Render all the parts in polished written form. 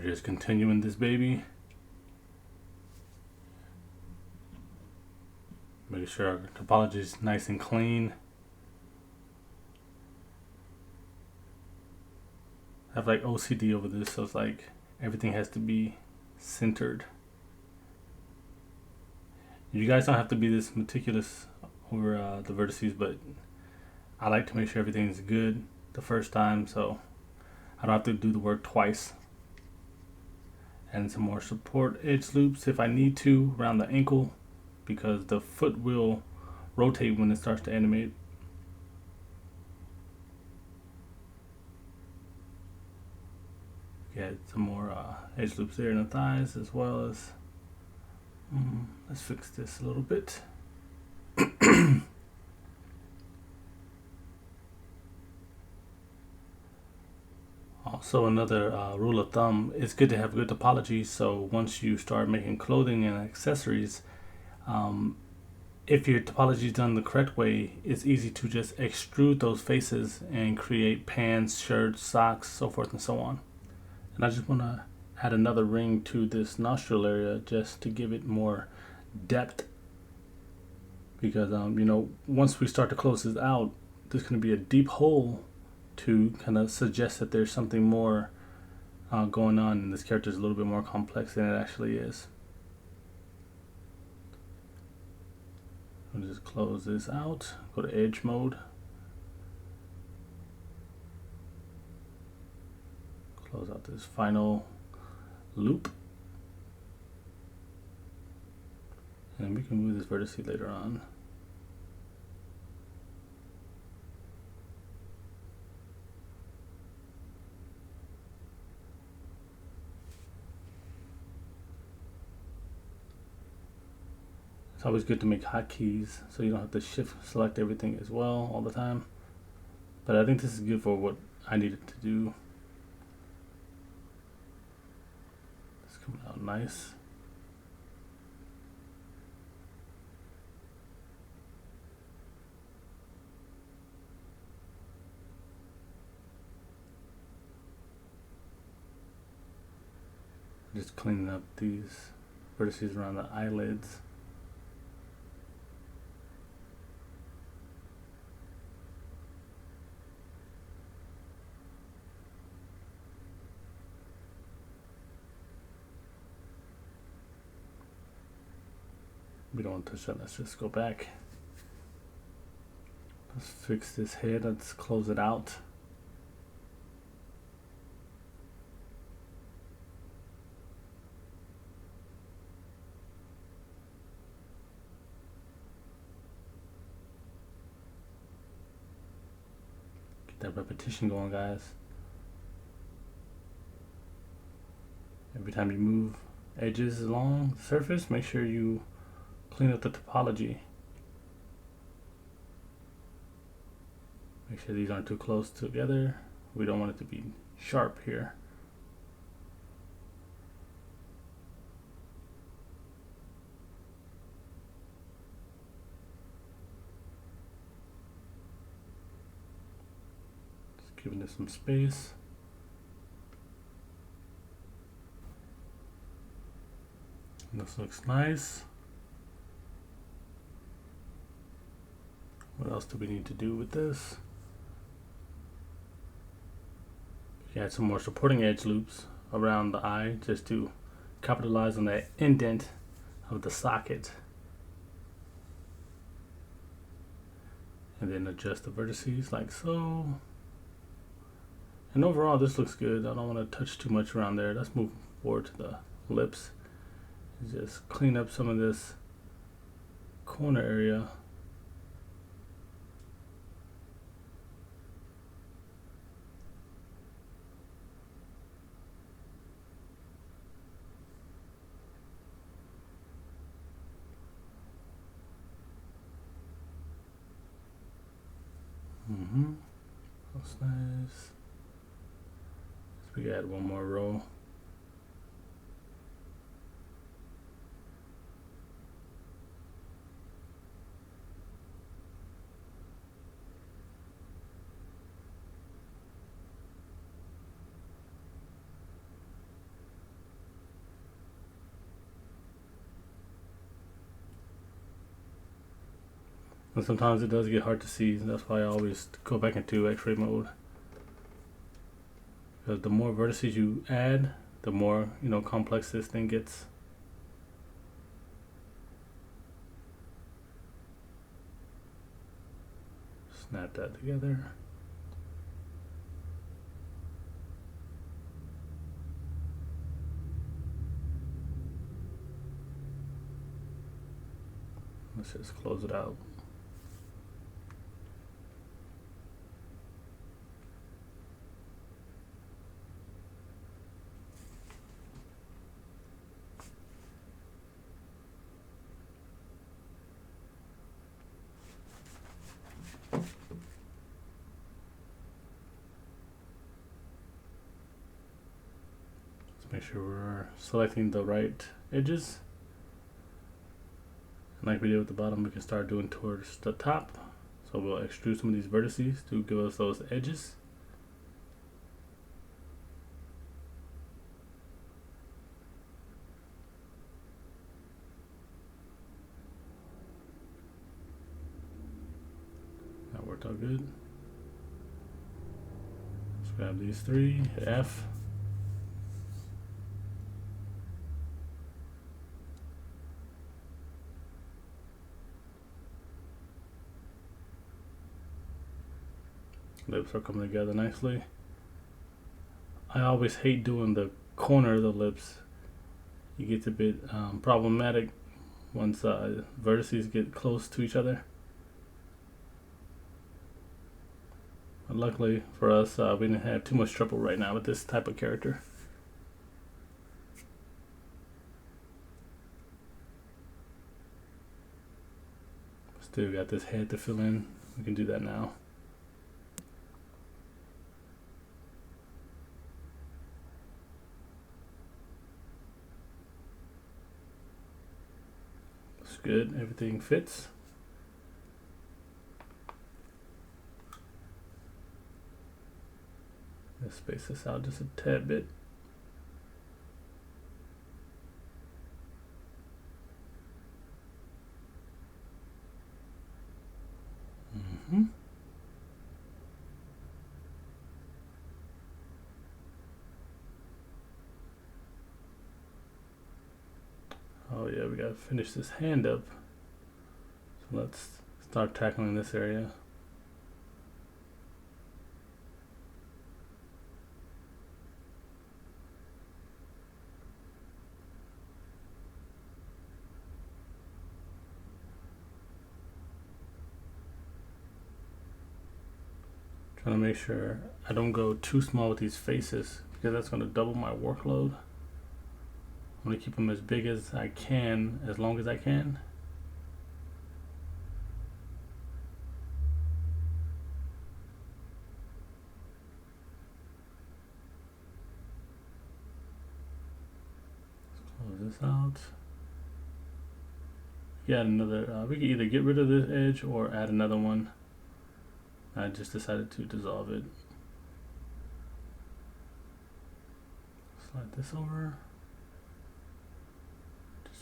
just continuing this baby. Making sure our topology is nice and clean. I have like OCD over this, so it's like everything has to be centered. You guys don't have to be this meticulous over the vertices, but I like to make sure everything's good the first time, so I don't have to do the work twice. And some more support edge loops if I need to around the ankle, because the foot will rotate when it starts to animate. Get some more edge loops there in the thighs, as well as let's fix this a little bit. Also, another rule of thumb, it's good to have good topology, so once you start making clothing and accessories, if your topology is done the correct way, it's easy to just extrude those faces and create pants, shirts, socks, so forth and so on. And I just want to add another ring to this nostril area just to give it more depth, because once we start to close this out, there's going to be a deep hole to kind of suggest that there's something more going on, and this character is a little bit more complex than it actually is. I'll just close this out, go to edge mode, close out this final loop, and we can move this vertex later on. It's always good to make hotkeys so you don't have to shift select everything as well all the time. But I think this is good for what I needed to do. It's coming out nice. Just cleaning up these vertices around the eyelids. We don't want to touch that. Let's just go back. Let's fix this head. Let's close it out. Get that repetition going, guys. Every time you move edges along the surface, make sure you clean up the topology. Make sure these aren't too close together. We don't want it to be sharp here. Just giving this some space. This looks nice. What else do we need to do with this? Add some more supporting edge loops around the eye just to capitalize on that indent of the socket. And then adjust the vertices like so. And overall this looks good. I don't want to touch too much around there. Let's move forward to the lips. Just clean up some of this corner area. That's nice. So we add one more row. And sometimes it does get hard to see, and that's why I always go back into X-ray mode. Because the more vertices you add, the more, you know, complex this thing gets. Snap that together. Let's just close it out. Let's make sure we're selecting the right edges. And like we did with the bottom, we can start doing towards the top. So we'll extrude some of these vertices to give us those edges. That worked out good. Let's grab these three, hit F. Lips are coming together nicely. I always hate doing the corner of the lips. It gets a bit problematic once vertices get close to each other. But luckily for us, we didn't have too much trouble right now with this type of character. Still got this head to fill in. We can do that now. Good, everything fits. Let's space this out just a tad bit. Oh yeah, we gotta finish this hand up. So let's start tackling this area. Trying to make sure I don't go too small with these faces because that's gonna double my workload. I'm going to keep them as big as I can, as long as I can. Let's close this out. Yeah, another. We can either get rid of this edge or add another one. I just decided to dissolve it. Slide this over.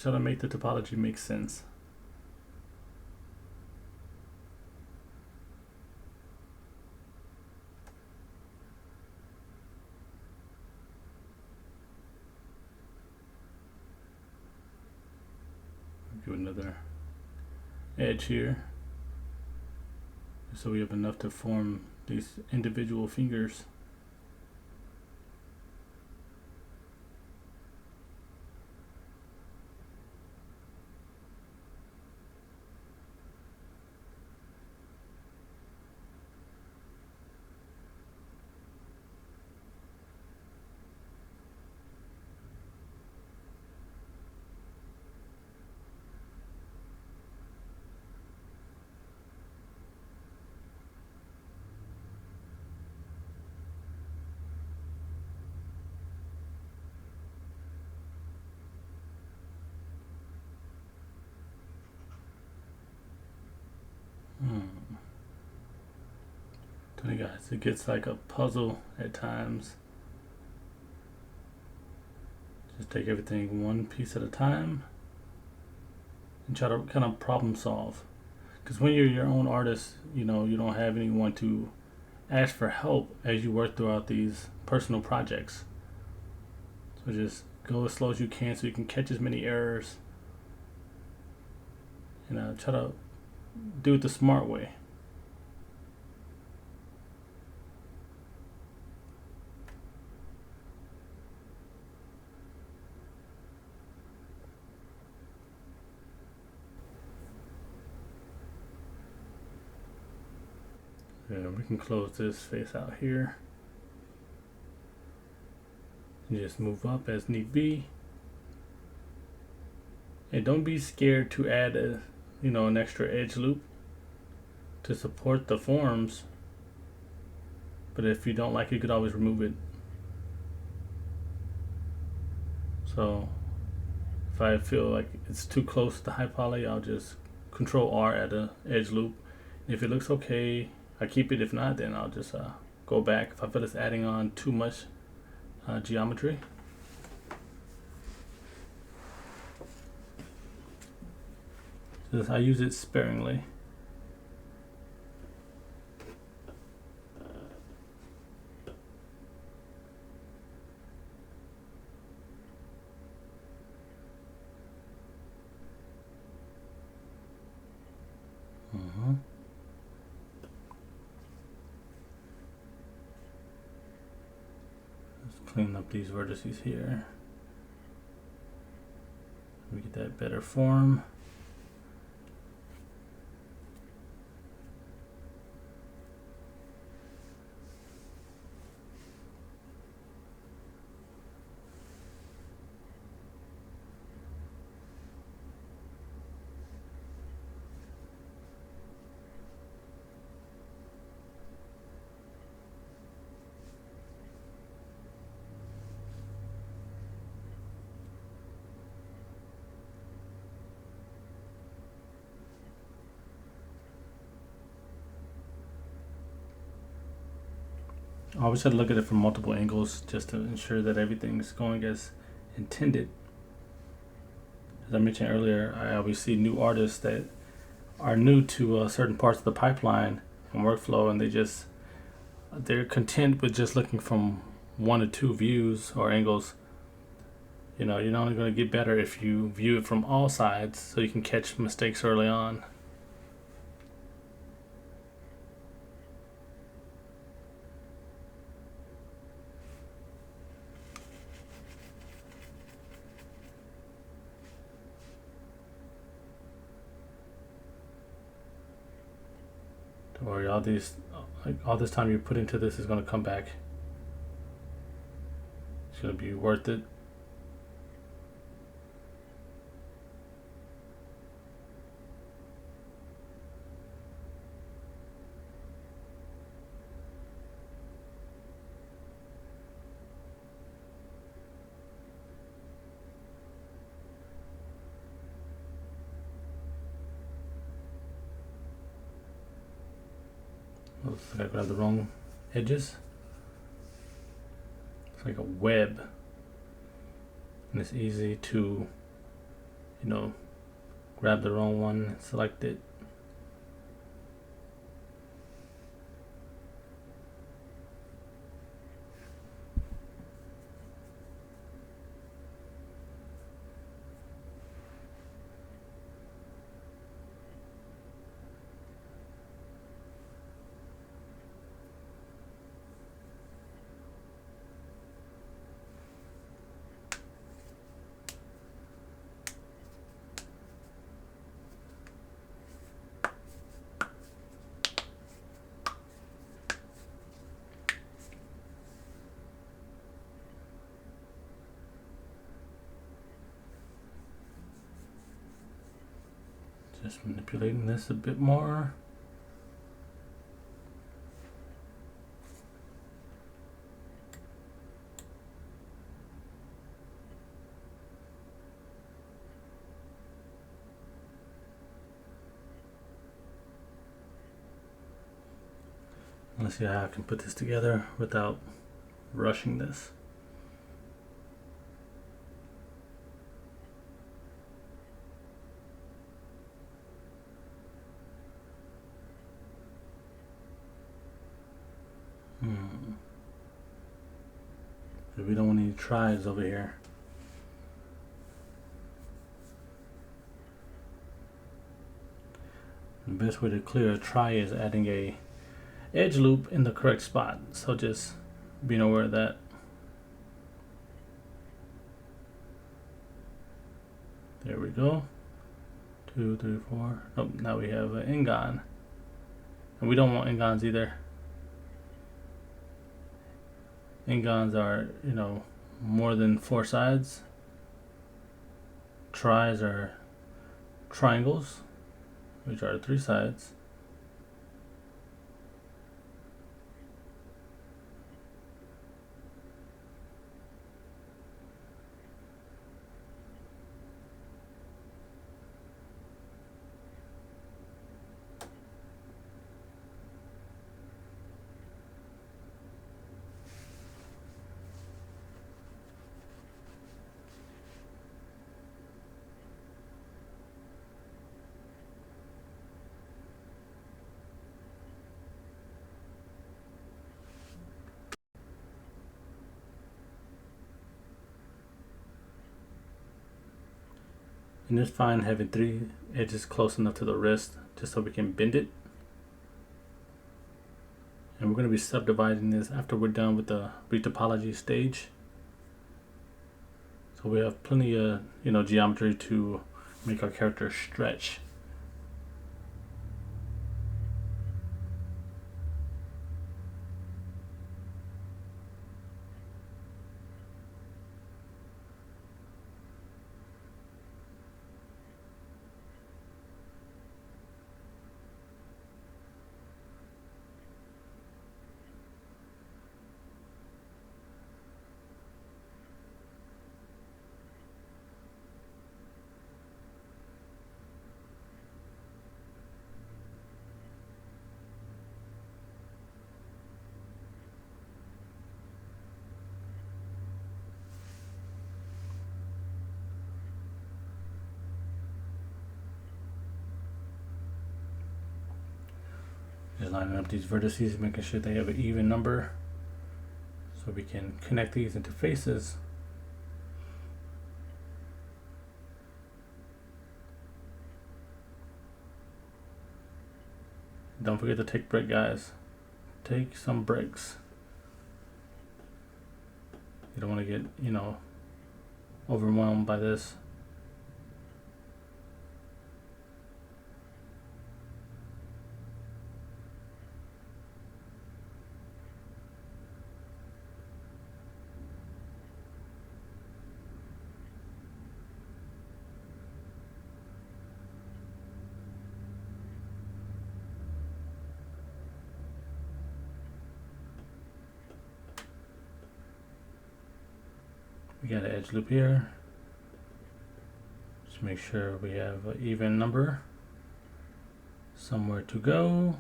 Try to make the topology make sense. Do another edge here, so we have enough to form these individual fingers. Tell you guys, it gets like a puzzle at times. Just take everything one piece at a time and try to kind of problem solve. Because when you're your own artist, you know, you don't have anyone to ask for help as you work throughout these personal projects. So just go as slow as you can so you can catch as many errors and try to do it the smart way. And we can close this face out here and just move up as need be. And don't be scared to add an extra edge loop to support the forms. But if you don't like it, you could always remove it. So if I feel like it's too close to high poly, I'll just Control R at the edge loop. If it looks okay, I keep it. If not, then I'll just go back if I feel it's adding on too much geometry. Just I use it sparingly. Clean up these vertices here. We get that better form. I always try to look at it from multiple angles just to ensure that everything's going as intended. As I mentioned earlier, I always see new artists that are new to certain parts of the pipeline and workflow, and they're content with just looking from 1 to 2 views or angles. You know, you're only going to get better if you view it from all sides so you can catch mistakes early on. Don't worry, all this time you put into this is going to come back. It's going to be worth it. Oops, I grabbed the wrong edges. It's like a web, and it's easy to, grab the wrong one and select it. Just manipulating this a bit more. Let's see how I can put this together without rushing this. We don't want any tries over here. The best way to clear a try is adding a edge loop in the correct spot. So just be aware of that. There we go. 2, 3, 4. Nope, now we have an ingon. And we don't want ingons either. Ingons are, more than 4 sides. Tries are triangles, which are 3 sides. And it's fine having 3 edges close enough to the wrist just so we can bend it. And we're going to be subdividing this after we're done with the retopology stage. So we have plenty of geometry to make our character stretch. Just lining up these vertices, making sure they have an even number so we can connect these into faces. Don't forget to take break, guys. Take some breaks. You don't want to get, overwhelmed by this. We got an edge loop here. Just make sure we have an even number. Somewhere to go.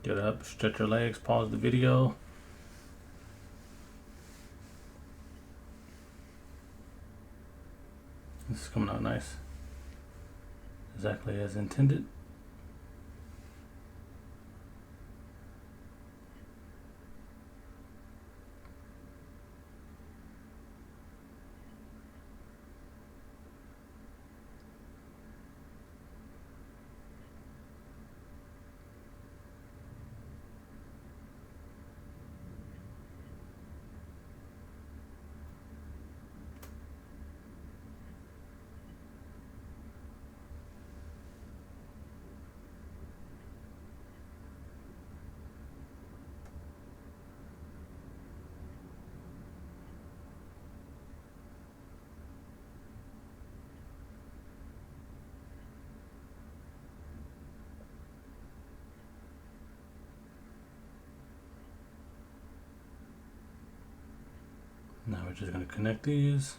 Get up, stretch your legs, pause the video. This is coming out nice. Exactly as intended. Now we're just going to connect these.